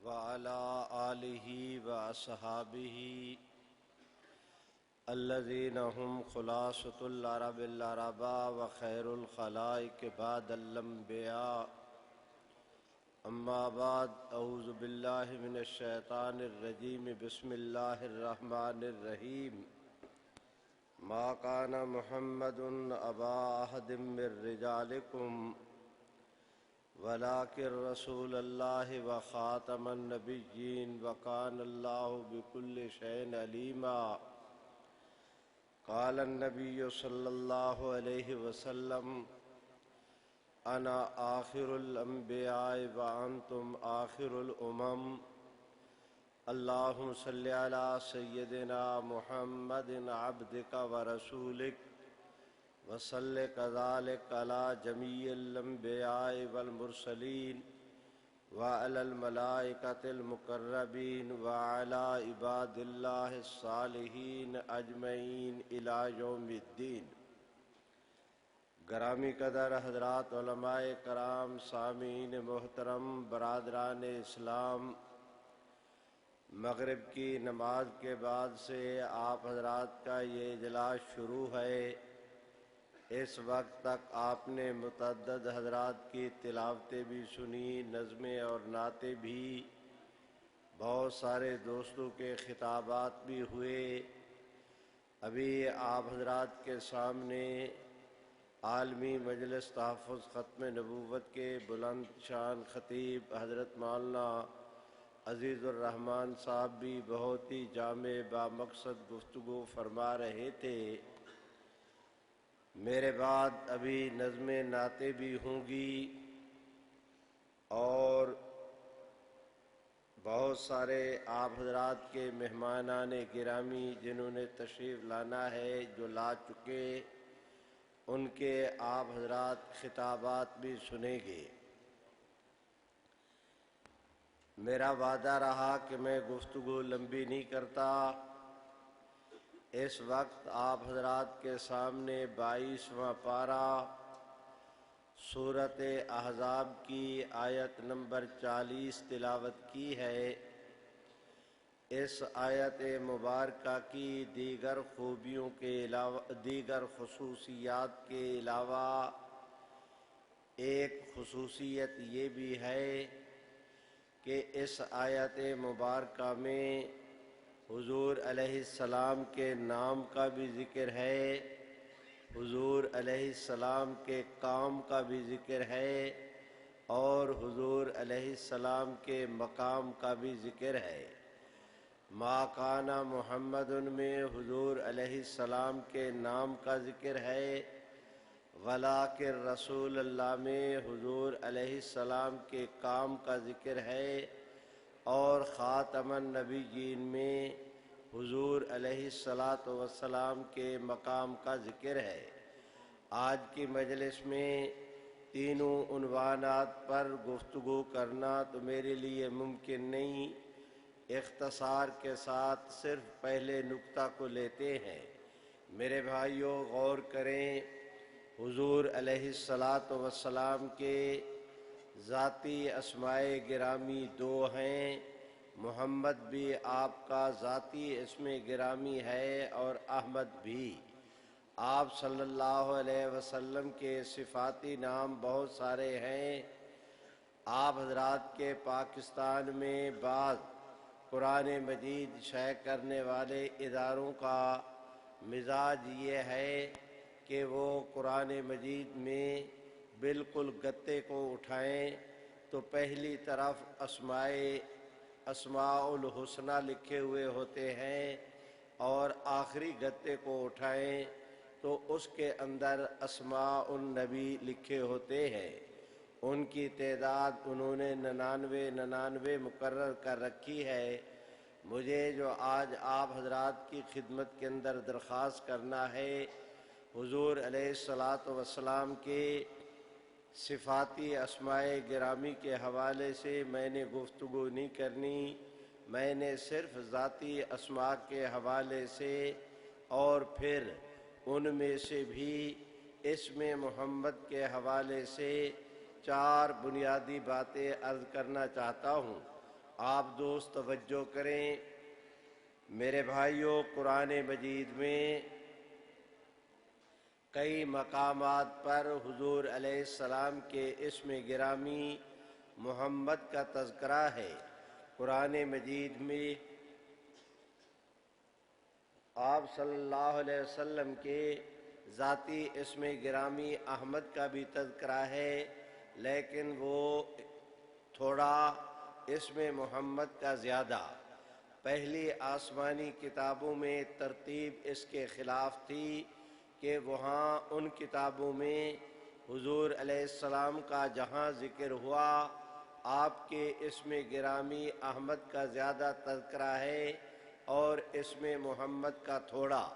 وعلى آله وأصحابه الذين هم خلاصة العرب العرباء وخير الخلائق بعد الأنبياء. أما بعد، أعوذ بالله من الشيطان الرجيم. بسم الله الرحمن الرحيم. ما كان محمد أبا أحد من رجالكم ولكن رسول الله وخاتم النبيين وكان الله بكل شيء عليما. قال النبي صلى الله عليه وسلم: أنا آخر الأنبياء وأنتم آخر الأمم. اللهم صل على سيدنا محمد عبدك ورسولك وصل كذلك على جميع الأنبياء والمرسلين وعلى الملائكة المقربين وعلى عباد الله الصالحين أجمعين إلى يوم الدين. گرامی قدر حضرات علماء کرام، سامعین محترم، برادران اسلام، مغرب کی نماز کے بعد سے آپ حضرات کا یہ اجلاس شروع ہے. اس وقت تک آپ نے متعدد حضرات کی تلاوتیں بھی سنی، نظمیں اور نعتیں بھی، بہت سارے دوستوں کے خطابات بھی ہوئے. ابھی آپ حضرات کے سامنے عالمی مجلس تحفظ ختم نبوت کے بلند شان خطیب حضرت مولانا عزیز الرحمن صاحب بھی بہت ہی جامع بامقصد گفتگو فرما رہے تھے. میرے بعد ابھی نظمیں نعتیں بھی ہوں گی اور بہت سارے آپ حضرات کے مہمانان گرامی جنہوں نے تشریف لانا ہے، جو لا چکے، ان کے آپ حضرات خطابات بھی سنیں گے. میرا وعدہ رہا کہ میں گفتگو لمبی نہیں کرتا. اس وقت آپ حضرات کے سامنے 22واں پارہ سورۃ احزاب کی آیت نمبر 40 تلاوت کی ہے. اس آیت مبارکہ کی دیگر خوبیوں کے علاوہ، دیگر خصوصیات کے علاوہ ایک خصوصیت یہ بھی ہے کہ اس آیت مبارکہ میں حضور علیہ السلام کے نام کا بھی ذکر ہے، حضور علیہ السلام کے کام کا بھی ذکر ہے اور حضور علیہ السلام کے مقام کا بھی ذکر ہے. ما کان محمد میں حضور علیہ السلام کے نام کا ذکر ہے، ولیکن رسول اللہ میں حضور علیہ السلام کے کام کا ذکر ہے اور خاتم النبیین میں حضور علیہ السلام کے مقام کا ذکر ہے. آج کی مجلس میں تینوں عنوانات پر گفتگو کرنا تو میرے لیے ممکن نہیں. اختصار کے ساتھ صرف پہلے نکتہ کو لیتے ہیں. میرے بھائیوں، غور کریں، حضور علیہ السلام کے ذاتی اسماء گرامی دو ہیں. محمد بھی آپ کا ذاتی اسم گرامی ہے اور احمد بھی. آپ صلی اللہ علیہ وسلم کے صفاتی نام بہت سارے ہیں. آپ حضرات کے پاکستان میں بعض قرآن مجید شائع کرنے والے اداروں کا مزاج یہ ہے کہ وہ قرآن مجید میں بالکل گتے کو اٹھائیں تو پہلی طرف اسماء الحسنہ لکھے ہوئے ہوتے ہیں اور آخری گتے کو اٹھائیں تو اس کے اندر اسماء النبی لکھے ہوتے ہیں. ان کی تعداد انہوں نے 99 مقرر کر رکھی ہے. مجھے جو آج آپ حضرات کی خدمت کے اندر درخواست کرنا ہے، حضور علیہ السلام کے صفاتی اسماء گرامی کے حوالے سے میں نے گفتگو نہیں کرنی. میں نے صرف ذاتی اسماء کے حوالے سے اور پھر ان میں سے بھی اسم محمد کے حوالے سے 4 بنیادی باتیں عرض کرنا چاہتا ہوں. آپ دوست توجہ کریں میرے بھائیوں، قرآن مجید میں کئی مقامات پر حضور علیہ السلام کے اسم گرامی محمد کا تذکرہ ہے۔ قرآن مجید میں آپ صلی اللہ علیہ وسلم کے ذاتی اسم گرامی احمد کا بھی تذکرہ ہے، لیکن وہ تھوڑا اسم محمد کا زیادہ۔ پہلی آسمانی کتابوں میں ترتیب اس کے خلاف تھی کہ وہاں ان کتابوں میں حضور علیہ السلام کا جہاں ذکر ہوا آپ کے اسم گرامی احمد کا زیادہ تذکرہ ہے اور اسم محمد کا تھوڑا۔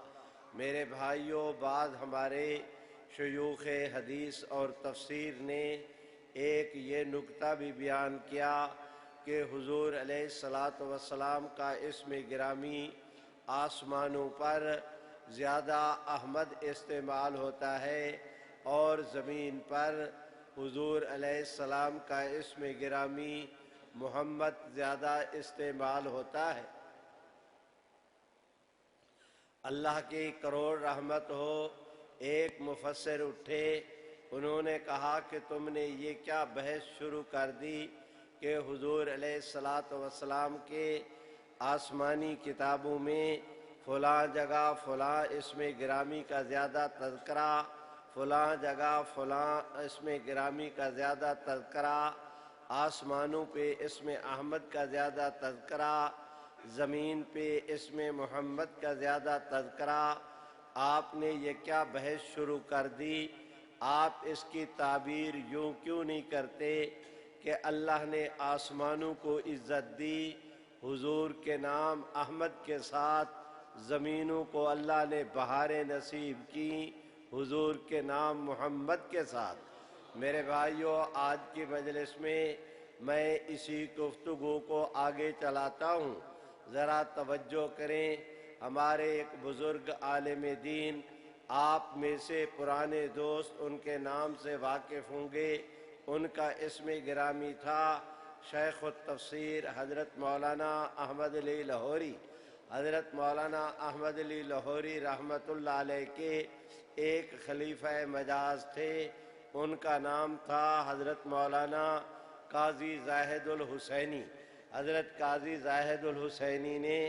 میرے بھائیوں، بعض ہمارے شیوخ حدیث اور تفسیر نے ایک یہ نکتہ بھی بیان کیا کہ حضور علیہ السلام کا اسم گرامی آسمانوں پر زیادہ احمد استعمال ہوتا ہے اور زمین پر حضور علیہ السلام کا اسم گرامی محمد زیادہ استعمال ہوتا ہے۔ اللہ کی کروڑ رحمت ہو، ایک مفسر اٹھے، انہوں نے کہا کہ تم نے یہ کیا بحث شروع کر دی کہ حضور علیہ السلام کے آسمانی کتابوں میں فلاں جگہ فلاں اسم گرامی کا زیادہ تذکرہ، فلاں جگہ فلاں اسم گرامی کا زیادہ تذکرہ، آسمانوں پہ اسم احمد کا زیادہ تذکرہ، زمین پہ اسم محمد کا زیادہ تذکرہ، آپ نے یہ کیا بحث شروع کر دی؟ آپ اس کی تعبیر یوں کیوں نہیں کرتے کہ اللہ نے آسمانوں کو عزت دی حضور کے نام احمد کے ساتھ، زمینوں کو اللہ نے بہاریں نصیب کی حضور کے نام محمد کے ساتھ۔ میرے بھائیوں، آج کی مجلس میں اسی گفتگو کو آگے چلاتا ہوں، ذرا توجہ کریں۔ ہمارے ایک بزرگ عالم دین، آپ میں سے پرانے دوست ان کے نام سے واقف ہوں گے، ان کا اسم گرامی تھا شیخ التفسیر حضرت مولانا احمد علی لاہوری۔ حضرت مولانا احمد علی لاہوری رحمت اللہ علیہ کے ایک خلیفہ مجاز تھے، ان کا نام تھا حضرت مولانا قاضی زاہد الحسینی۔ حضرت قاضی زاہد الحسینی نے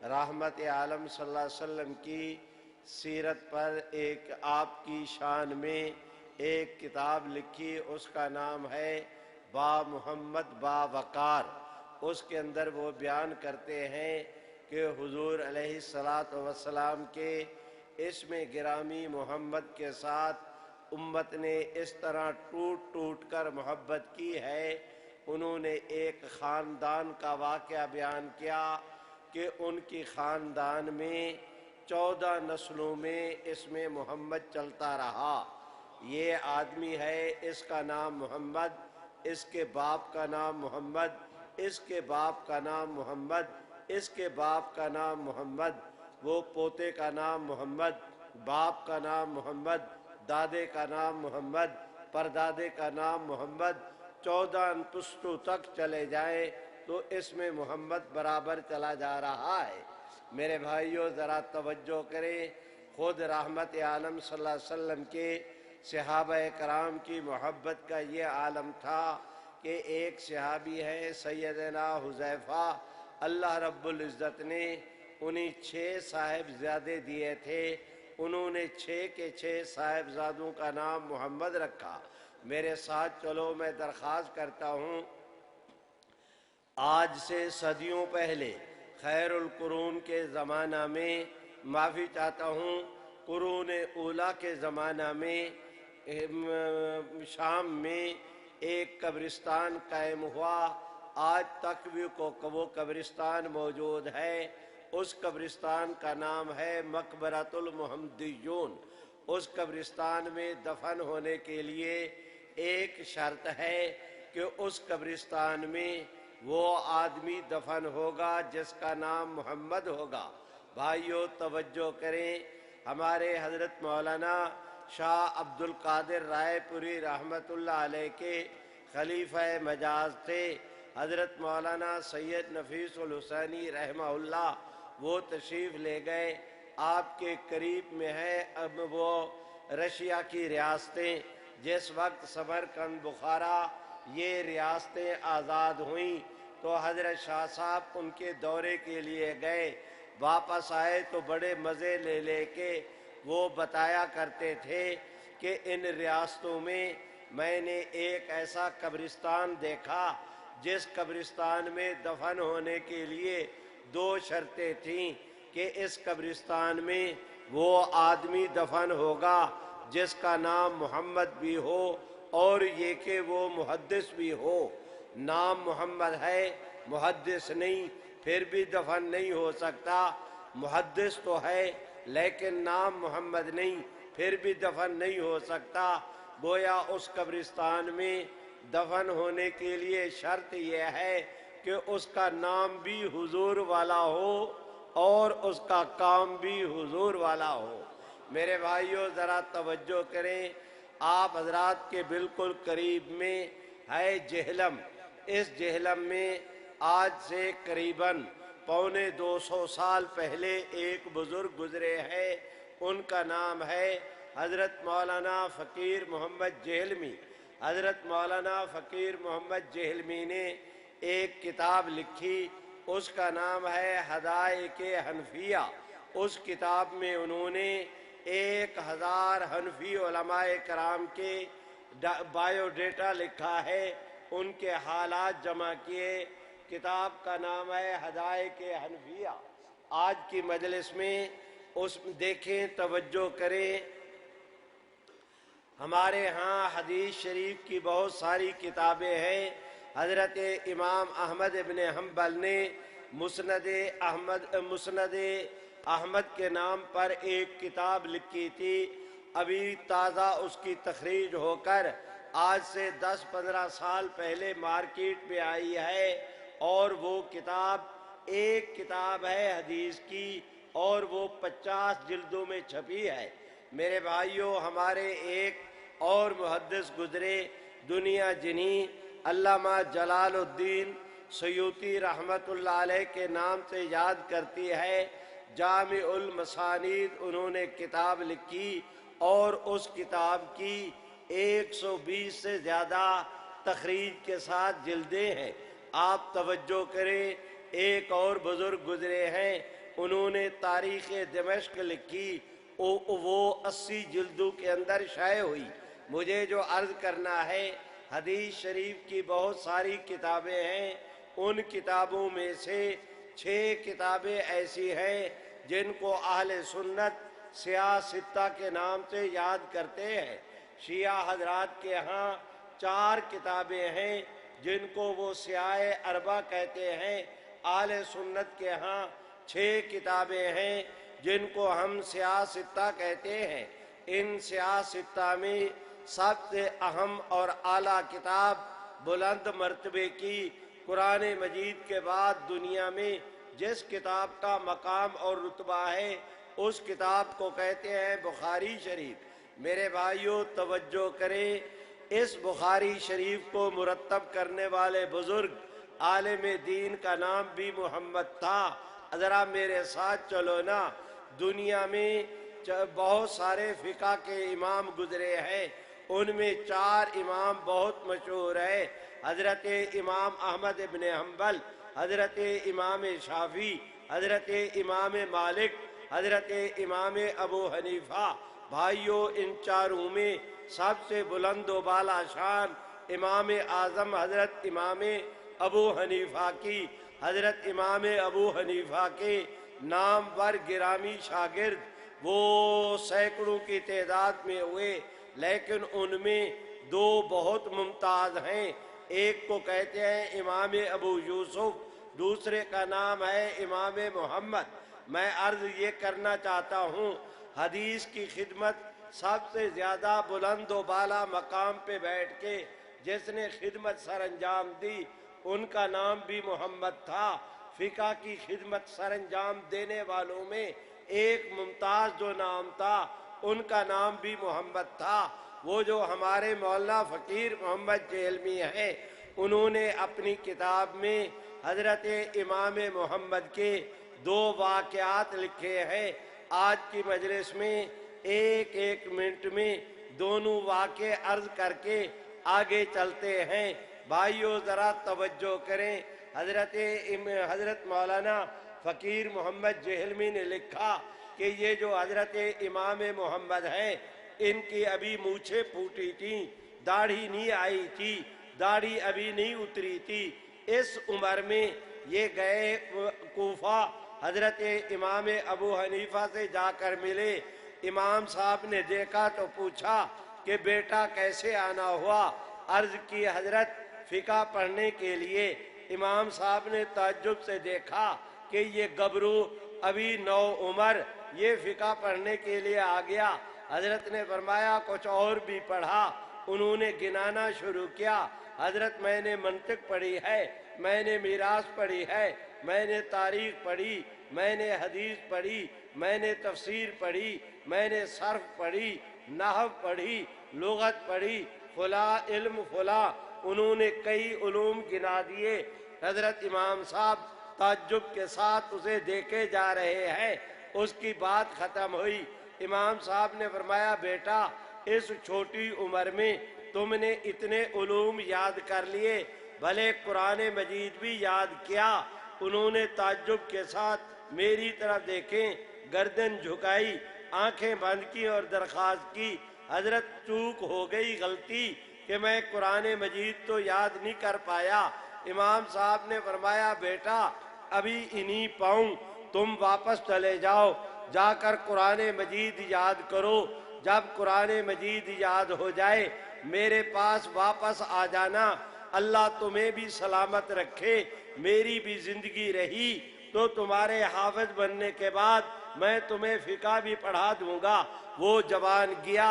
رحمت عالم صلی اللہ علیہ وسلم کی سیرت پر ایک آپ کی شان میں ایک کتاب لکھی، اس کا نام ہے با محمد با وقار۔ اس کے اندر وہ بیان کرتے ہیں کہ حضور علیہ السلام کے اسم گرامی محمد کے ساتھ امت نے اس طرح ٹوٹ ٹوٹ کر محبت کی ہے۔ انہوں نے ایک خاندان کا واقعہ بیان کیا کہ ان کی خاندان میں 14 نسلوں میں اسم محمد چلتا رہا۔ یہ آدمی ہے، اس کا نام محمد، اس کے باپ کا نام محمد، اس کے باپ کا نام محمد، اس کے باپ کا نام محمد، وہ پوتے کا نام محمد، باپ کا نام محمد، دادے کا نام محمد، پردادے کا نام محمد، 14 پشتوں تک چلے جائیں تو اسم محمد برابر چلا جا رہا ہے۔ میرے بھائیوں، ذرا توجہ کریں، خود رحمت عالم صلی اللہ علیہ وسلم کے صحابہ کرام کی محبت کا یہ عالم تھا کہ ایک صحابی ہے سیدنا حذیفہ، اللہ رب العزت نے انہیں 6 صاحبزادے دیے تھے، انہوں نے 6 کے 6 صاحبزادوں کا نام محمد رکھا۔ میرے ساتھ چلو، میں درخواست کرتا ہوں، آج سے صدیوں پہلے خیر القرون کے زمانہ میں، معافی چاہتا ہوں، قرون اولیٰ کے زمانہ میں شام میں ایک قبرستان قائم ہوا، آج تک بھی وہ قبرستان موجود ہے۔ اس قبرستان کا نام ہے مقبرۃ المحمدیون۔ اس قبرستان میں دفن ہونے کے لیے ایک شرط ہے کہ اس قبرستان میں وہ آدمی دفن ہوگا جس کا نام محمد ہوگا۔ بھائیو توجہ کریں، ہمارے حضرت مولانا شاہ عبد القادر رائے پوری رحمت اللہ علیہ کے خلیفہ مجاز تھے، حضرت مولانا سید نفیس الحسینی رحمہ اللہ وہ تشریف لے گئے۔ آپ کے قریب میں ہے اب وہ رشیا کی ریاستیں، جس وقت سمرقند بخارا یہ ریاستیں آزاد ہوئیں تو حضرت شاہ صاحب ان کے دورے کے لیے گئے۔ واپس آئے تو بڑے مزے لے لے کے وہ بتایا کرتے تھے کہ ان ریاستوں میں نے ایک ایسا قبرستان دیکھا جس قبرستان میں دفن ہونے کے لیے 2 شرطیں تھیں کہ اس قبرستان میں وہ آدمی دفن ہوگا جس کا نام محمد بھی ہو اور یہ کہ وہ محدث بھی ہو۔ نام محمد ہے، محدث نہیں، پھر بھی دفن نہیں ہو سکتا۔ محدث تو ہے لیکن نام محمد نہیں، پھر بھی دفن نہیں ہو سکتا۔ گویا اس قبرستان میں دفن ہونے کے لیے شرط یہ ہے کہ اس کا نام بھی حضور والا ہو اور اس کا کام بھی حضور والا ہو۔ میرے بھائیوں ذرا توجہ کریں، آپ حضرات کے بالکل قریب میں ہے جہلم۔ اس جہلم میں آج سے قریباً 250 سال پہلے ایک بزرگ گزرے ہیں، ان کا نام ہے حضرت مولانا فقیر محمد جہلمی۔ حضرت مولانا فقیر محمد جہلمی نے ایک کتاب لکھی، اس کا نام ہے حدائق حنفیہ۔ اس کتاب میں انہوں نے 1000 حنفی علماء کرام کے بایو ڈیٹا لکھا ہے، ان کے حالات جمع کیے۔ کتاب کا نام ہے حدائق حنفیہ۔ آج کی مجلس میں اس دیکھیں، توجہ کریں، ہمارے ہاں حدیث شریف کی بہت ساری کتابیں ہیں۔ حضرت امام احمد ابن حنبل نے مسند احمد کے نام پر ایک کتاب لکھی تھی، ابھی تازہ اس کی تخریج ہو کر آج سے 10-15 سال پہلے مارکیٹ میں آئی ہے، اور وہ کتاب ایک کتاب ہے حدیث کی اور وہ 50 جلدوں میں چھپی ہے۔ میرے بھائیوں ہمارے ایک اور محدث گزرے دنیا جنی، علامہ جلال الدین سیوطی رحمت اللہ علیہ کے نام سے یاد کرتی ہے، جامع المسانید انہوں نے کتاب لکھی اور اس کتاب کی 120 سے زیادہ تخریج کے ساتھ جلدیں ہیں۔ آپ توجہ کریں، ایک اور بزرگ گزرے ہیں، انہوں نے تاریخ دمشق لکھی، وہ 80 جلدوں کے اندر شائع ہوئی۔ مجھے جو عرض کرنا ہے، حدیث شریف کی بہت ساری کتابیں ہیں، ان کتابوں میں سے 6 کتابیں ایسی ہیں جن کو اہل سنت سیاہ ستہ کے نام سے یاد کرتے ہیں۔ شیعہ حضرات کے ہاں 4 کتابیں ہیں جن کو وہ سیاہ اربع کہتے ہیں، اہل سنت کے ہاں 6 کتابیں ہیں جن کو ہم سیاہ ستہ کہتے ہیں۔ ان سیاہ ستہ میں سب سے اہم اور اعلیٰ کتاب بلند مرتبے کی قرآن مجید کے بعد دنیا میں جس کتاب کا مقام اور رتبہ ہے اس کتاب کو کہتے ہیں بخاری شریف۔ میرے بھائیوں توجہ کریں، اس بخاری شریف کو مرتب کرنے والے بزرگ عالم دین کا نام بھی محمد تھا۔ ذرا میرے ساتھ چلو نا، دنیا میں بہت سارے فقہ کے امام گزرے ہیں، ان میں 4 امام بہت مشہور ہیں، حضرت امام احمد ابن حنبل، حضرت امام شافعی، حضرت امام مالک، حضرت امام ابو حنیفہ۔ بھائیوں ان 4 میں سب سے بلند و بالا شان امام اعظم حضرت امام ابو حنیفہ کی۔ حضرت امام ابو حنیفہ کے نامور گرامی شاگرد وہ سینکڑوں کی تعداد میں ہوئے، لیکن ان میں 2 بہت ممتاز ہیں، ایک کو کہتے ہیں امام ابو یوسف، دوسرے کا نام ہے امام محمد۔ میں عرض یہ کرنا چاہتا ہوں، حدیث کی خدمت سب سے زیادہ بلند و بالا مقام پہ بیٹھ کے جس نے خدمت سر انجام دی ان کا نام بھی محمد تھا۔ فقہ کی خدمت سر انجام دینے والوں میں ایک ممتاز جو نام تھا ان کا نام بھی محمد تھا۔ وہ جو ہمارے مولانا فقیر محمد جہلمی ہیں، انہوں نے اپنی کتاب میں حضرت امام محمد کے 2 واقعات لکھے ہیں۔ آج کی مجلس میں ایک ایک منٹ میں دونوں واقعے عرض کر کے آگے چلتے ہیں۔ بھائیو ذرا توجہ کریں، حضرت مولانا فقیر محمد جہلمی نے لکھا کہ یہ جو حضرت امام محمد ہیں ان کی ابھی مونچھیں پھوٹی تھیں، داڑھی نہیں آئی تھی، داڑھی ابھی نہیں اتری تھی۔ اس عمر میں یہ گئے کوفہ، حضرت امام ابو حنیفہ سے جا کر ملے۔ امام صاحب نے دیکھا تو پوچھا کہ بیٹا کیسے آنا ہوا؟ عرض کی حضرت فقہ پڑھنے کے لیے۔ امام صاحب نے تعجب سے دیکھا کہ یہ گبرو ابھی 9 عمر یہ فقہ پڑھنے کے لیے آ گیا۔ حضرت نے فرمایا کچھ اور بھی پڑھا۔ انہوں نے گنانا شروع کیا، حضرت میں نے منطق پڑھی ہے، میں نے میراث پڑھی ہے، میں نے تاریخ پڑھی، میں نے حدیث پڑھی، میں نے تفسیر پڑھی، میں نے صرف پڑھی، نحو پڑھی، لغت پڑھی، فلاں علم فلاں۔ انہوں نے کئی علوم گنا دیے۔ حضرت امام صاحب تعجب کے ساتھ اسے دیکھے جا رہے ہیں۔ اس کی بات ختم ہوئی۔ امام صاحب نے فرمایا بیٹا اس چھوٹی عمر میں تم نے اتنے علوم یاد کر لیے، بھلے قرآن مجید بھی یاد کیا۔ انہوں نے تعجب کے ساتھ میری طرف دیکھیں، گردن جھکائی، آنکھیں بند کی اور درخواست کی حضرت چوک ہو گئی، غلطی کہ میں قرآن مجید تو یاد نہیں کر پایا۔ امام صاحب نے فرمایا بیٹا ابھی انہی پاؤں تم واپس چلے جاؤ، جا کر قرآن مجید یاد کرو۔ جب قرآن مجید یاد ہو جائے میرے پاس واپس آ جانا۔ اللہ تمہیں بھی سلامت رکھے، میری بھی زندگی رہی تو تمہارے حافظ بننے کے بعد میں تمہیں فقہ بھی پڑھا دوں گا۔ وہ جوان گیا،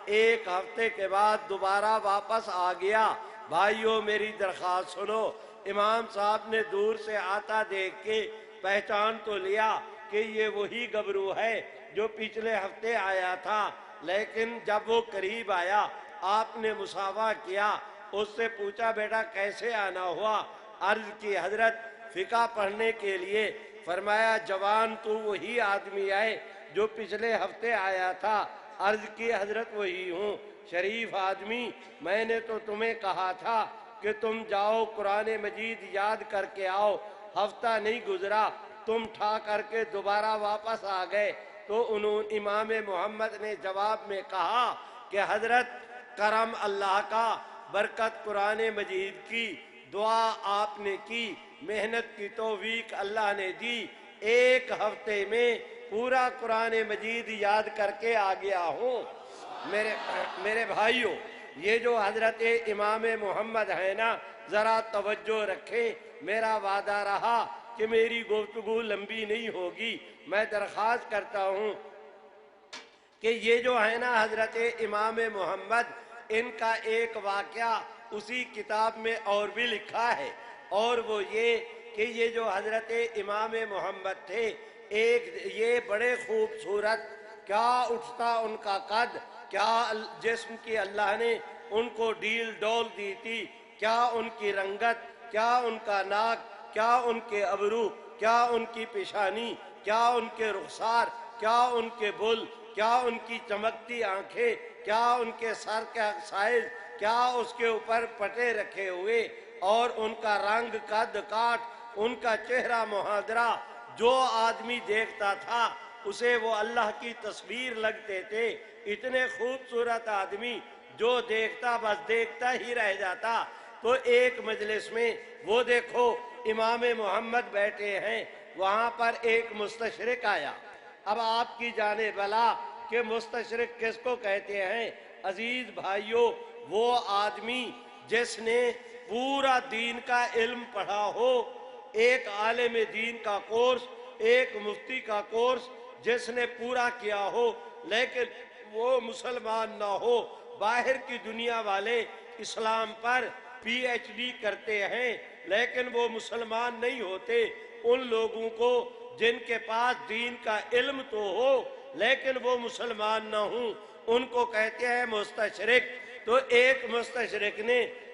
1 ہفتے کے بعد دوبارہ واپس آ گیا۔ بھائیو میری درخواست سنو، امام صاحب نے دور سے آتا دیکھ کے پہچان تو لیا کہ یہ وہی گبرو ہے جو پچھلے ہفتے آیا تھا، لیکن جب وہ قریب آیا آپ نے مسافہ کیا، اس سے پوچھا بیٹا کیسے آنا ہوا؟ عرض کی حضرت فقہ پڑھنے کے لیے۔ فرمایا جوان تو وہی آدمی ہے جو پچھلے ہفتے آیا تھا؟ عرض کی حضرت وہی ہوں۔ شریف آدمی، میں نے تو تمہیں کہا تھا کہ تم جاؤ قرآن مجید یاد کر کے آؤ، ہفتہ نہیں گزرا تم ٹھا کر کے دوبارہ واپس آ گئے۔ تو امام محمد نے جواب میں کہا کہ حضرت کرم اللہ کا، برکت قرآن مجید کی، دعا آپ نے کی، محنت کی توفیق اللہ نے دی، 1 ہفتے میں پورا قرآن مجید یاد کر کے آ گیا ہوں۔ میرے بھائیوں، یہ جو حضرت امام محمد ہیں نا، ذرا توجہ رکھیں۔ میرا وعدہ رہا کہ میری گفتگو لمبی نہیں ہوگی۔ میں درخواست کرتا ہوں کہ یہ جو ہے نا حضرت امام محمد، ان کا ایک واقعہ اسی کتاب میں اور بھی لکھا ہے، اور وہ یہ کہ یہ جو حضرت امام محمد تھے، یہ بڑے خوبصورت، کیا اٹھتا ان کا قد، کیا جسم کی اللہ نے ان کو ڈیل ڈول دی تھی، کیا ان کی رنگت، کیا ان کا ناک، کیا ان کے ابرو، کیا ان کی پیشانی، کیا ان کے رخسار، کیا ان کے بل، کیا ان کی چمکتی آنکھیں، کیا ان کے سر کا سائز، کیا اس کے اوپر پٹے رکھے ہوئے، اور ان کا رنگ قد کاٹ، ان کا چہرہ محاذرہ، جو آدمی دیکھتا تھا اسے وہ اللہ کی تصویر لگتے تھے۔ اتنے خوبصورت آدمی جو دیکھتا بس دیکھتا ہی رہ جاتا۔ تو ایک مجلس میں وہ دیکھو امام محمد بیٹھے ہیں، وہاں پر ایک مستشرق آیا۔ اب آپ کی جانے بلا کہ مستشرق کس کو کہتے ہیں؟ عزیز بھائیوں، وہ آدمی جس نے پورا دین کا علم پڑھا ہو، ایک عالم دین کا کورس، ایک مفتی کا کورس جس نے پورا کیا ہو، لیکن وہ مسلمان نہ ہو۔ باہر کی دنیا والے اسلام پر پی ایچ ڈی کرتے ہیں لیکن وہ مسلمان نہیں ہوتے۔ ان لوگوں کو جن کے پاس دین کا علم تو ہو لیکن وہ مسلمان نہ ہوں، ان کو کہتے ہیں مستشرق۔ تو ایک مستشرق نے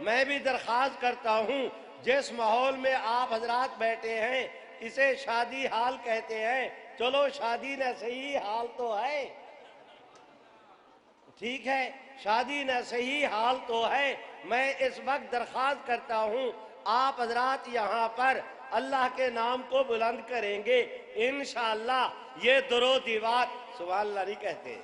میں بھی درخواست کرتا ہوں جس ماحول میں آپ حضرات بیٹھے ہیں اسے شادی حال کہتے ہیں، چلو شادی نہ صحیح حال تو ہے، ٹھیک ہے، شادی نہ صحیح حال تو ہے۔ میں اس وقت درخواست کرتا ہوں آپ حضرات یہاں پر اللہ کے نام کو بلند کریں گے، انشاءاللہ یہ در و دیوار، سبحان اللہ نہیں کہتے،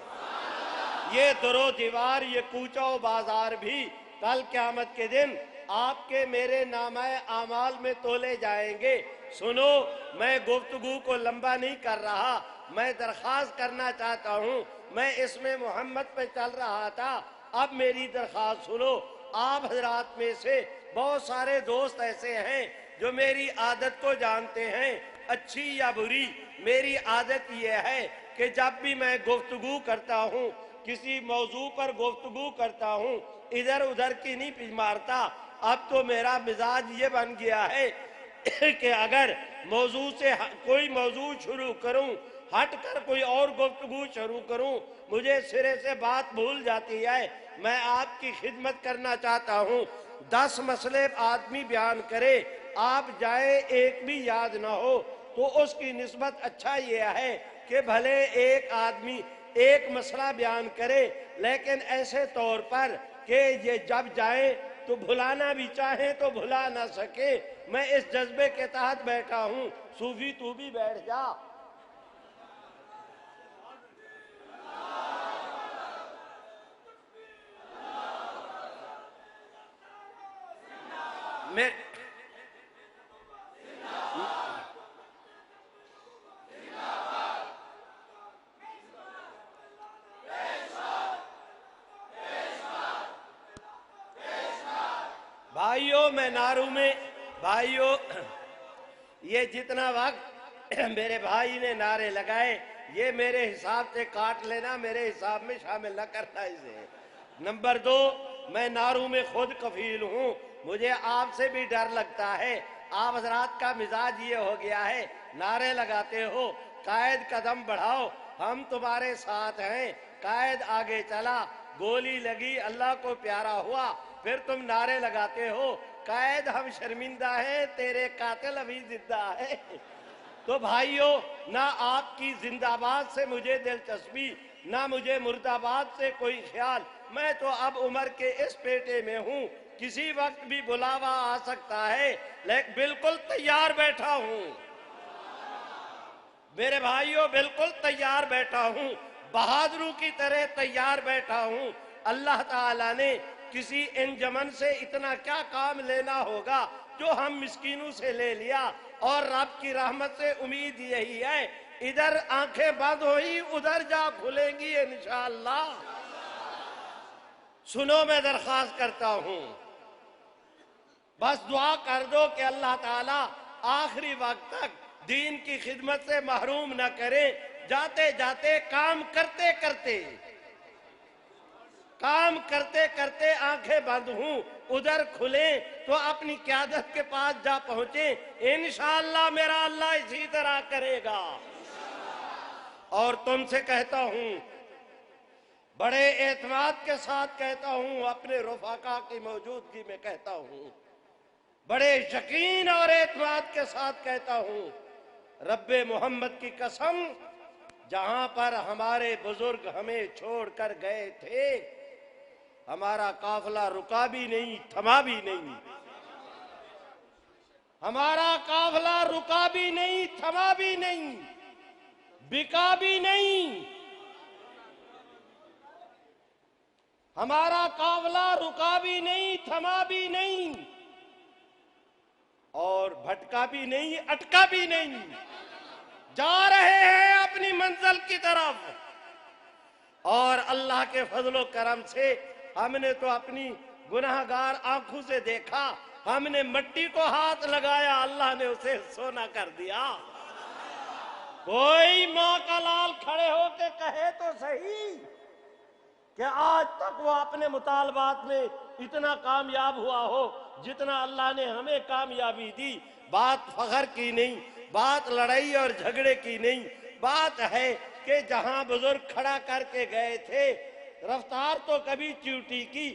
یہ در و دیوار، یہ کوچہ و بازار بھی کل قیامت کے دن آپ کے میرے نامہ اعمال میں تولے جائیں گے۔ سنو، میں گفتگو کو لمبا نہیں کر رہا، میں درخواست کرنا چاہتا ہوں، میں اس میں محمد پہ چل رہا تھا، اب میری درخواست سنو۔ آپ حضرات میں سے بہت سارے دوست ایسے ہیں جو میری عادت کو جانتے ہیں، اچھی یا بری۔ میری عادت یہ ہے کہ جب بھی میں گفتگو کرتا ہوں، کسی موضوع پر گفتگو کرتا ہوں، ادھر ادھر کی نہیں مارتا۔ اب تو میرا مزاج یہ بن گیا ہے کہ اگر موضوع سے کوئی موضوع شروع کروں، ہٹ کر کوئی اور گفتگو شروع کروں، مجھے سرے سے بات بھول جاتی ہے۔ میں آپ کی خدمت کرنا چاہتا ہوں، 10 مسئلے آدمی بیان کرے، آپ جائے ایک بھی یاد نہ ہو تو اس کی نسبت اچھا یہ ہے کہ بھلے ایک آدمی ایک مسئلہ بیان کرے لیکن ایسے طور پر کہ یہ جب جائے تو بھلانا بھی چاہیں تو بھلا نہ سکے۔ میں اس جذبے کے تحت بیٹھا ہوں، صوفی تو بھی بیٹھ جا۔ بھائیوں، میں نعروں میں، بھائیوں یہ جتنا وقت میرے بھائی نے نعرے لگائے یہ میرے حساب سے کاٹ لینا، میرے حساب میں شامل نہ کرنا اسے۔ نمبر 2، میں نعروں میں خود کفیل ہوں، مجھے آپ سے بھی ڈر لگتا ہے۔ آپ حضرات کا مزاج یہ ہو گیا ہے، نعرے لگاتے ہو، قائد قدم بڑھاؤ، ہم تمہارے ساتھ ہیں، قائد آگے چلا، گولی لگی، اللہ کو پیارا ہوا، پھر تم نعرے لگاتے ہو قائد ہم شرمندہ ہیں، تیرے قاتل ابھی زندہ ہے۔ تو بھائیوں، نہ آپ کی زندہ باد سے مجھے دلچسپی، نہ مجھے مرد آباد سے کوئی خیال، میں تو اب عمر کے اس پیٹے میں ہوں، کسی وقت بھی بلاوا آ سکتا ہے، لیکن بالکل تیار بیٹھا ہوں میرے بھائیوں، بالکل تیار بیٹھا ہوں، بہادروں کی طرح تیار بیٹھا ہوں۔ اللہ تعالیٰ نے کسی انجمن سے اتنا کیا کام لینا ہوگا جو ہم مسکینوں سے لے لیا، اور رب کی رحمت سے امید یہی ہے ادھر آنکھیں بند ہوئی ادھر جا کھلیں گی انشاءاللہ۔ سنو، میں درخواست کرتا ہوں، بس دعا کر دو کہ اللہ تعالیٰ آخری وقت تک دین کی خدمت سے محروم نہ کرے، جاتے جاتے کام کرتے کرتے آنکھیں بند ہوں، ادھر کھلیں تو اپنی قیادت کے پاس جا پہنچیں، انشاءاللہ میرا اللہ اسی طرح کرے گا۔ اور تم سے کہتا ہوں، بڑے اعتماد کے ساتھ کہتا ہوں، اپنے رفقا کی موجودگی میں کہتا ہوں، بڑے یقین اور اعتماد کے ساتھ کہتا ہوں، رب محمد کی قسم، جہاں پر ہمارے بزرگ ہمیں چھوڑ کر گئے تھے ہمارا قافلہ رکا بھی نہیں، تھما بھی نہیں، ہمارا قافلہ رکا بھی نہیں، تھما بھی نہیں، بکا بھی نہیں، ہمارا قافلہ رکا بھی نہیں، تھما بھی نہیں، اور بھٹکا بھی نہیں، اٹکا بھی نہیں، جا رہے ہیں اپنی منزل کی طرف۔ اور اللہ کے فضل و کرم سے ہم نے تو اپنی گناہگار آنکھوں سے دیکھا، ہم نے مٹی کو ہاتھ لگایا، اللہ نے اسے سونا کر دیا۔ کوئی ماں کا لال کھڑے ہو کے کہے تو صحیح کہ آج تک وہ اپنے مطالبات میں اتنا کامیاب ہوا ہو جتنا اللہ نے ہمیں کامیابی دی۔ بات فخر کی نہیں، بات لڑائی اور جھگڑے کی نہیں، بات ہے کہ جہاں بزرگ کھڑا کر کے گئے تھے، رفتار تو کبھی چیوٹی کی،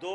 2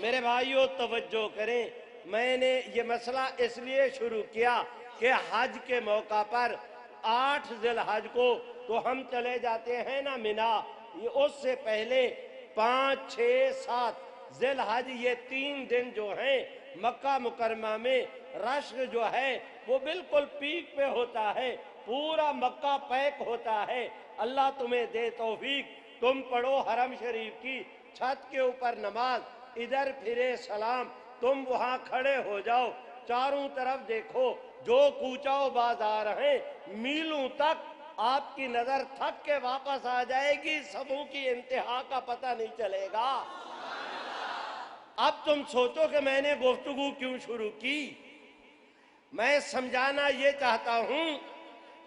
میرے بھائیوں توجہ کریں، میں نے یہ مسئلہ اس لیے شروع کیا کہ حج کے موقع پر 8 ذی الحج کو تو ہم چلے جاتے ہیں نا مینا، یہ اس سے پہلے 5، 6، 7 ذی الحج یہ 3 دن جو ہیں مکہ مکرمہ میں رش جو ہے وہ بالکل پیک پہ ہوتا ہے، پورا مکہ پیک ہوتا ہے۔ اللہ تمہیں دے توفیق، تم پڑھو حرم شریف کی چھت کے اوپر نماز، ادھر پھرے سلام، تم وہاں کھڑے ہو جاؤ، چاروں طرف دیکھو، جو کوچہ و بازار ہیں میلوں تک آپ کی نظر تھک کے واپس آ جائے گی، صفوں کی انتہا کا پتہ نہیں چلے گا۔ اب تم سوچو کہ میں نے گفتگو کیوں شروع کی؟ میں سمجھانا یہ چاہتا ہوں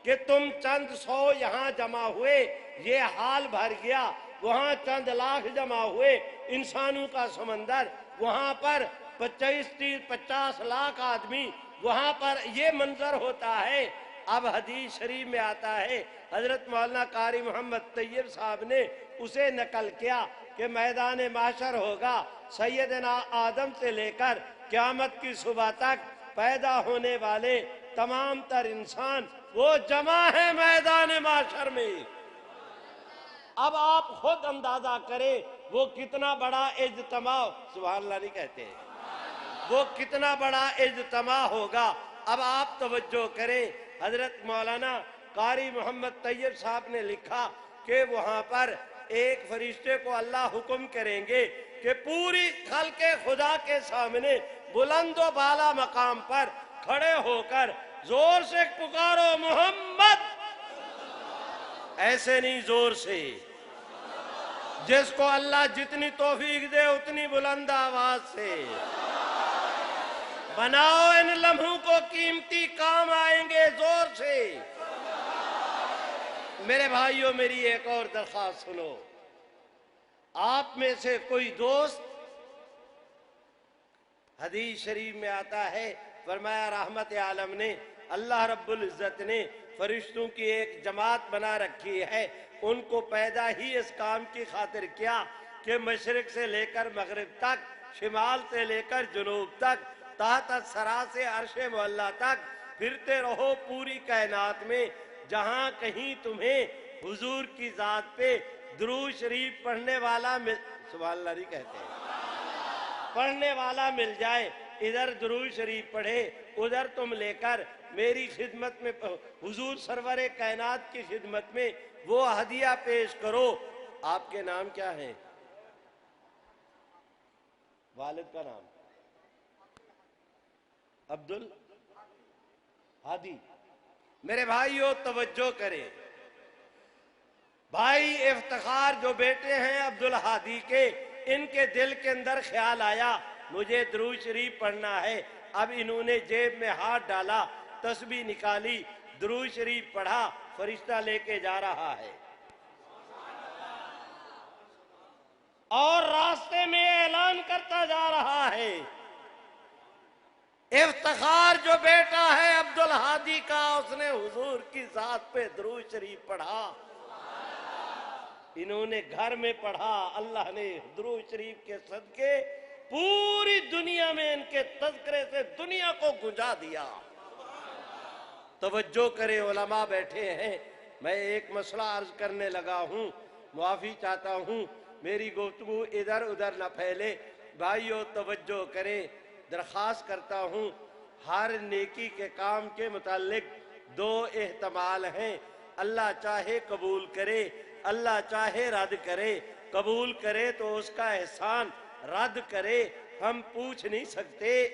کہ تم چند 100 یہاں جمع ہوئے، یہ حال بھر گیا، وہاں چند لاکھ جمع ہوئے، انسانوں کا سمندر، وہاں پر 25، 30، 50 لاکھ آدمی، وہاں پر یہ منظر ہوتا ہے۔ اب حدیث شریف میں آتا ہے، حضرت مولانا قاری محمد طیب صاحب نے اسے نقل کیا کہ میدان محشر ہوگا، سیدنا آدم سے لے کر قیامت کی صبح تک پیدا ہونے والے تمام تر انسان وہ جمع ہیں میدان محشر میں۔ اب آپ خود اندازہ کریں وہ کتنا بڑا اجتماع، سبحان اللہ نہیں کہتے، وہ کتنا بڑا اجتماع ہوگا۔ اب آپ توجہ کریں، حضرت مولانا قاری محمد طیب صاحب نے لکھا کہ وہاں پر ایک فرشتے کو اللہ حکم کریں گے کہ پوری خلق خدا کے سامنے بلند و بالا مقام پر کھڑے ہو کر زور سے پکارو محمد، ایسے نہیں، زور سے، جس کو اللہ جتنی توفیق دے اتنی بلند آواز سے بناؤ، ان لمحوں کو قیمتی کام آئیں گے، زور سے۔ میرے بھائیوں میری ایک اور درخواست سنو، آپ میں سے کوئی دوست، حدیث شریف میں آتا ہے، فرمایا رحمت عالم نے، اللہ رب العزت نے فرشتوں کی ایک جماعت بنا رکھی ہے، ان کو پیدا ہی اس کام کی خاطر کیا کہ مشرق سے لے کر مغرب تک، شمال سے لے کر جنوب تک، تحت الثری سے عرش معلیٰ تک پھرتے رہو پوری کائنات میں، جہاں کہیں تمہیں حضور کی ذات پہ درود شریف پڑھنے والا سبحان اللہ نہیں کہتے ہیں، پڑھنے والا مل جائے، ادھر درود شریف پڑھے، ادھر تم لے کر میری خدمت میں، حضور سرور کائنات کی خدمت میں وہ ہدیہ پیش کرو۔ آپ کے نام کیا ہیں؟ والد کا نام عبد الہادی۔ میرے بھائیوں توجہ کریں، بھائی افتخار جو بیٹے ہیں عبد الہادی کے، ان کے دل کے اندر خیال آیا مجھے درود شریف پڑھنا ہے۔ اب انہوں نے جیب میں ہاتھ ڈالا، تسبیح نکالی، درود شریف پڑھا، فرشتہ لے کے جا رہا ہے، اور راستے میں اعلان کرتا جا رہا ہے، افتخار جو بیٹا ہے عبد الہادی کا، اس نے حضور کی ذات پہ درود شریف پڑھا، انہوں نے گھر میں پڑھا، اللہ نے درود شریف کے صدقے پوری دنیا میں ان کے تذکرے سے دنیا کو گنجا دیا۔ توجہ کریں، علماء بیٹھے ہیں، میں ایک مسئلہ عرض کرنے لگا ہوں، معافی چاہتا ہوں میری گفتگو ادھر ادھر نہ پھیلے۔ بھائیو توجہ کریں، درخواست کرتا ہوں، ہر نیکی کے کام کے متعلق 2 احتمال ہیں، اللہ چاہے قبول کرے، اللہ چاہے رد کرے۔ قبول کرے تو اس کا احسان، رد کرے ہم پوچھ نہیں سکتے۔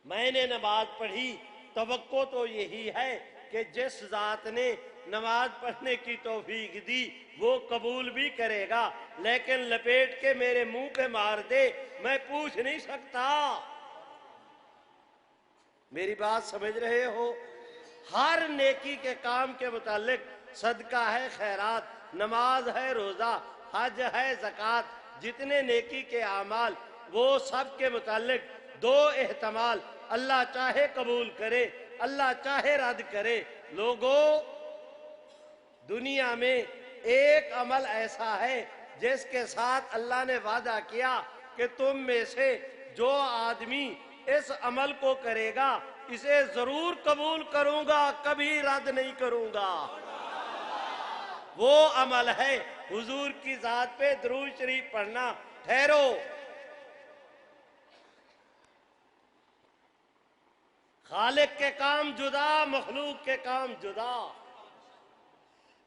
میں نے نماز پڑھی، توقع تو یہی ہے کہ جس ذات نے نماز پڑھنے کی توفیق دی وہ قبول بھی کرے گا، لیکن لپیٹ کے میرے منہ پہ مار دے میں پوچھ نہیں سکتا۔ میری بات سمجھ رہے ہو؟ ہر نیکی کے کام کے متعلق، صدقہ ہے، خیرات، نماز ہے، روزہ، حج ہے، زکوٰۃ، جتنے نیکی کے اعمال، وہ سب کے متعلق 2 احتمال، اللہ چاہے قبول کرے، اللہ چاہے رد کرے۔ لوگوں، دنیا میں ایک عمل ایسا ہے جس کے ساتھ اللہ نے وعدہ کیا کہ تم میں سے جو آدمی اس عمل کو کرے گا اسے ضرور قبول کروں گا، کبھی رد نہیں کروں گا۔ وہ عمل ہے حضور کی ذات پہ درود شریف پڑھنا۔ ٹھہرو، خالق کے کام جدا، مخلوق کے کام جدا۔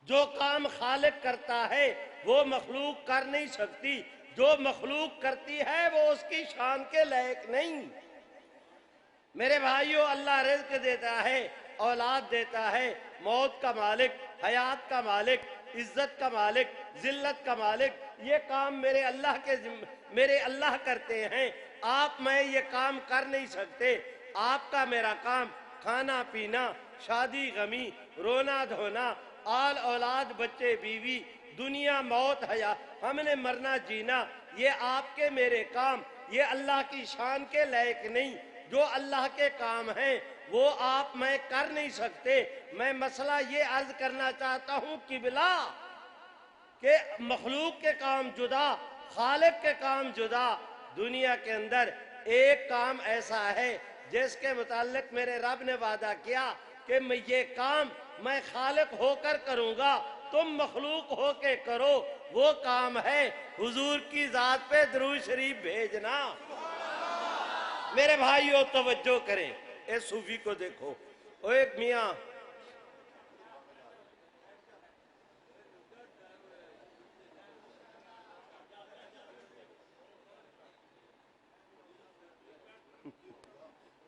جو کام خالق کرتا ہے وہ مخلوق کر نہیں سکتی، جو مخلوق کرتی ہے وہ اس کی شان کے لائق نہیں۔ میرے بھائیوں، اللہ رزق دیتا ہے، اولاد دیتا ہے، موت کا مالک، حیات کا مالک، عزت کا مالک، ذلت کا مالک۔ یہ کام میرے اللہ کرتے ہیں۔ آپ میں یہ کام کر نہیں سکتے۔ آپ کا میرا کام کھانا پینا، شادی غمی، رونا دھونا، آل اولاد، بچے بیوی، دنیا موت حیات، ہم نے مرنا جینا، یہ آپ کے میرے کام، یہ اللہ کی شان کے لائق نہیں۔ جو اللہ کے کام ہیں وہ آپ میں کر نہیں سکتے۔ میں مسئلہ یہ عرض کرنا چاہتا ہوں قبلہ کہ مخلوق کے کام جدا، خالق کے کام جدا۔ دنیا کے اندر ایک کام ایسا ہے جس کے متعلق میرے رب نے وعدہ کیا کہ میں یہ کام میں خالق ہو کر کروں گا، تم مخلوق ہو کے کرو۔ وہ کام ہے حضور کی ذات پہ درود شریف بھیجنا۔ میرے بھائیو توجہ کریں، اے صوفی کو دیکھو، ایک میاں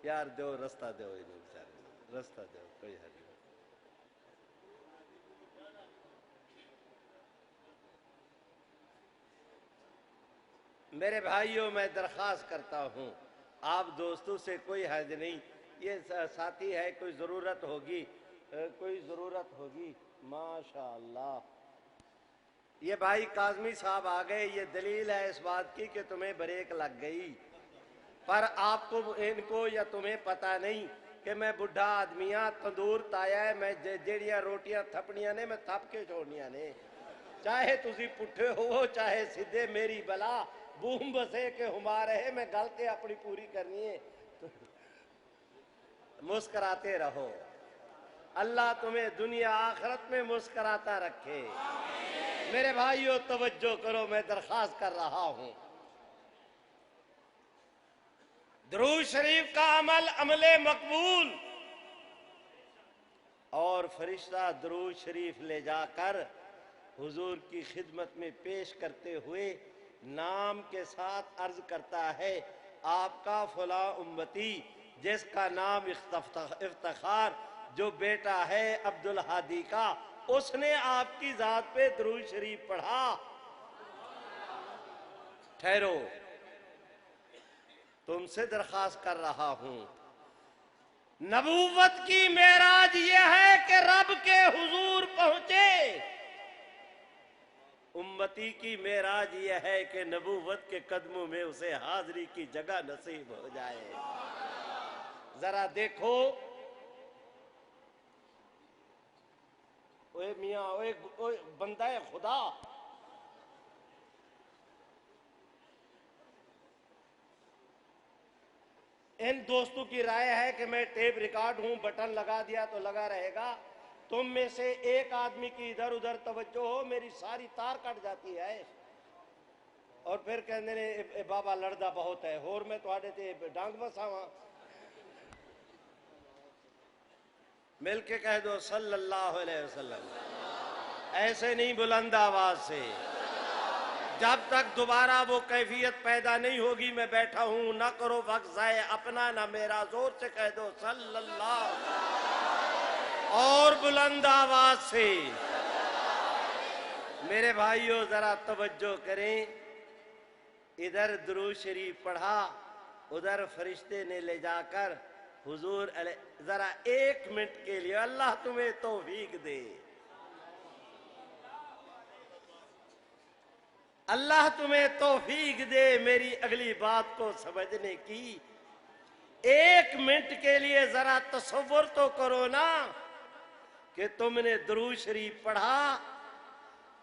یار دو رستہ دو، انہیں بیچارے رستہ دو، کوئی حل نہیں۔ میرے بھائیوں، میں درخواست کرتا ہوں، آپ دوستوں سے کوئی حرج نہیں، یہ ساتھی ہے، کوئی ضرورت ہوگی، ماشاءاللہ۔ یہ بھائی کاظمی صاحب آ گئے، یہ دلیل ہے اس بات کی کہ تمہیں بریک لگ گئی، پر آپ کو ان کو یا تمہیں پتہ نہیں کہ میں بڈھا آدمیاں، تندور تایا ہے، میں جیڑیاں روٹیاں تھپڑیاں نے میں تھپ کے چھوڑنیاں نے، چاہے تسی پٹھے ہو چاہے سدھے، میری بلا بوم بسے کہ ہمارے ہے، میں گل کے اپنی پوری کرنی ہے۔ مسکراتے رہو، اللہ تمہیں دنیا آخرت میں مسکراتا رکھے۔ میرے بھائیو توجہ کرو، میں درخواست کر رہا ہوں، درود شریف کا عمل مقبول، اور فرشتہ درود شریف لے جا کر حضور کی خدمت میں پیش کرتے ہوئے نام کے ساتھ عرض کرتا ہے، آپ کا فلاں امتی جس کا نام افتخار جو بیٹا ہے عبدالہادی کا، اس نے آپ کی ذات پہ درود شریف پڑھا۔ ٹھہرو، تم سے درخواست کر رہا ہوں، نبوت کی معراج یہ ہے کہ رب کے حضور پہنچے، امتی کی معراج یہ ہے کہ نبوت کے قدموں میں اسے حاضری کی جگہ نصیب ہو جائے۔ ذرا دیکھو، اوے میاں، اوے بندہ خدا، ان دوستوں کی رائے ہے کہ میں ٹیپ ریکارڈ ہوں، بٹن لگا دیا تو لگا رہے گا، تم میں سے ایک آدمی کی ادھر ادھر توجہ ہو، میری ساری تار کٹ جاتی ہے، اور پھر کہنے نے بابا لڑدا بہت ہے، اور میں تواڈے تے ڈانگ بساواں۔ مل کے کہہ دو صلی اللہ علیہ وسلم، ایسے نہیں بلند آواز سے، جب تک دوبارہ وہ کیفیت پیدا نہیں ہوگی میں بیٹھا ہوں، نہ کرو وقت ضائع اپنا نہ میرا، زور سے کہہ دو صلی اللہ، اور بلند آواز سے۔ میرے بھائیوں ذرا توجہ کریں، ادھر درود شریف پڑھا، ادھر فرشتے نے لے جا کر حضور علیہ، ذرا ایک منٹ کے لیے اللہ تمہیں توفیق دے، اللہ تمہیں توفیق دے میری اگلی بات کو سمجھنے کی۔ ایک منٹ کے لیے ذرا تصور تو کرو نا کہ تم نے درود شریف پڑھا،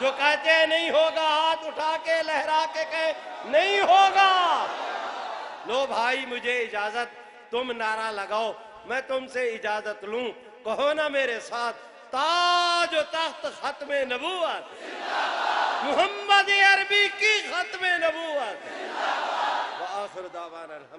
جو کہتے ہیں نہیں ہوگا ہاتھ اٹھا کے لہرا کے کہے نہیں ہوگا. لو بھائی مجھے اجازت, تم نعرہ لگاؤ, میں تم سے اجازت لوں. کہو نا میرے ساتھ, تاج و تخت ختم نبوت, محمد عربی کی ختم نبوت. وآخر دعوانا الحمد